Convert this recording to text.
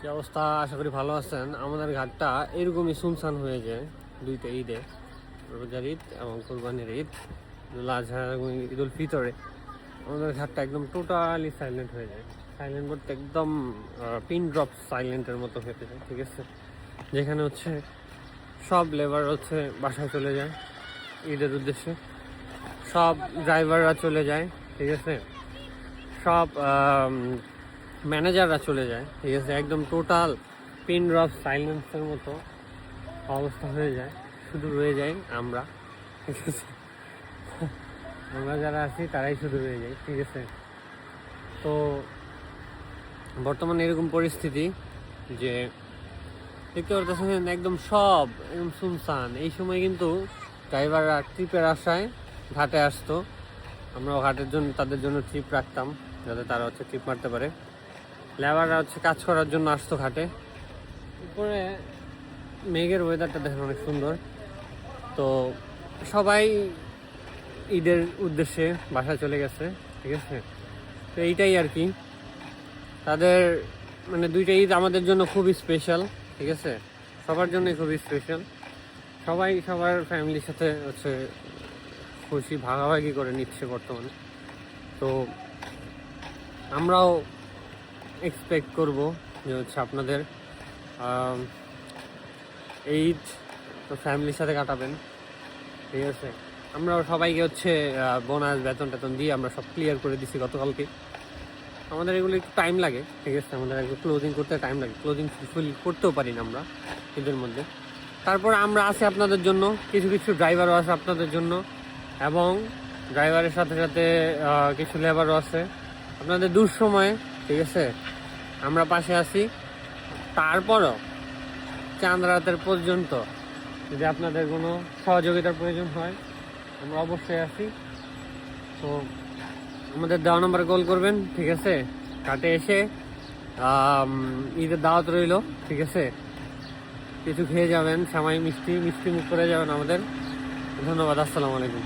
কি অবস্থা? আশা করি ভালো আছেন। আমাদের ঘাটটা এরকমই সুনসান হয়ে যায় দুইটা ঈদে, রোজার ঈদ এবং কোরবানির ঈদ, ঈদুল আজহা এবং ঈদুল ফিতরে। আমাদের ঘাটটা একদম টোটালি সাইলেন্ট হয়ে যায়। সাইলেন্ট বলতে একদম পিন ড্রপ সাইলেন্টের মতো হয়ে যায়, ঠিক আছে? যেখানে হচ্ছে সব লেবার হচ্ছে বাসায় চলে যায় ঈদের উদ্দেশ্যে, সব ড্রাইভাররা চলে যায়, ঠিক আছে? সব ম্যানেজাররা চলে যায়, ঠিক আছে? একদম টোটাল পিন ড্রপ সাইলেন্সের মতো অবস্থা হয়ে যায়। শুধু রয়ে যাই আমরা, ঠিক আছে? আমরা যারা আছি তারাই শুধু রয়ে যাই, ঠিক আছে? তো বর্তমানে এরকম পরিস্থিতি যে দেখতে পারতেছেন একদম সব একদম সুনসান। এই সময় কিন্তু ড্রাইভাররা ট্রিপের আশায় ঘাটে আসতো। আমরাও ঘাটের জন্য তাদের জন্য ট্রিপ রাখতাম যাতে তারা হচ্ছে ট্রিপ মারতে পারে। লেবাররা হচ্ছে কাজ করার জন্য আসতো ঘাটে। উপরে মেঘের ওয়েদারটা দেখেন অনেক সুন্দর। তো সবাই ঈদের উদ্দেশ্যে বাসায় চলে গেছে, ঠিক আছে? তো এইটাই আর কি তাদের মানে দুইটা ঈদ আমাদের জন্য খুবই স্পেশাল, ঠিক আছে? সবার জন্যই খুবই স্পেশাল। সবাই সবার ফ্যামিলির সাথে হচ্ছে খুশি ভাগাভাগি করে নিচ্ছে বর্তমানে। তো আমরাও এক্সপেক্ট করব যে হচ্ছে আপনাদের ঈদ তো ফ্যামিলির সাথে কাটাবেন, ঠিক আছে? আমরাও সবাইকে হচ্ছে বোনাস বেতন টেতন দিয়ে আমরা সব ক্লিয়ার করে দিছি গতকালকে। আমাদের এগুলো একটু টাইম লাগে, ঠিক আছে? আমাদের একটু ক্লোজিং করতে টাইম লাগে, ক্লোজিং ফুল করতেও পারি না আমরা ঈদের মধ্যে। তারপর আমরা আছি আপনাদের জন্য, কিছু কিছু ড্রাইভারও আছে আপনাদের জন্য, এবং ড্রাইভারের সাথে সাথে কিছু লেবারও আছে আপনাদের দুঃসময়ে, ঠিক আছে? আমরা পাশে আছি। তারপরও চাঁদ রাতের পর্যন্ত যদি আপনাদের কোনো সহযোগিতার প্রয়োজন হয় আমরা অবশ্যই আছি। তো আমাদের দেওয়া নম্বরে কল করবেন, ঠিক আছে? কাটে এসে ঈদের দাওয়াত রইল, ঠিক আছে? কিছু খেয়ে যাবেন, সামাই মিষ্টি মিষ্টি মুখ করে যাবেন আমাদের। ধন্যবাদ। আসসালামু আলাইকুম।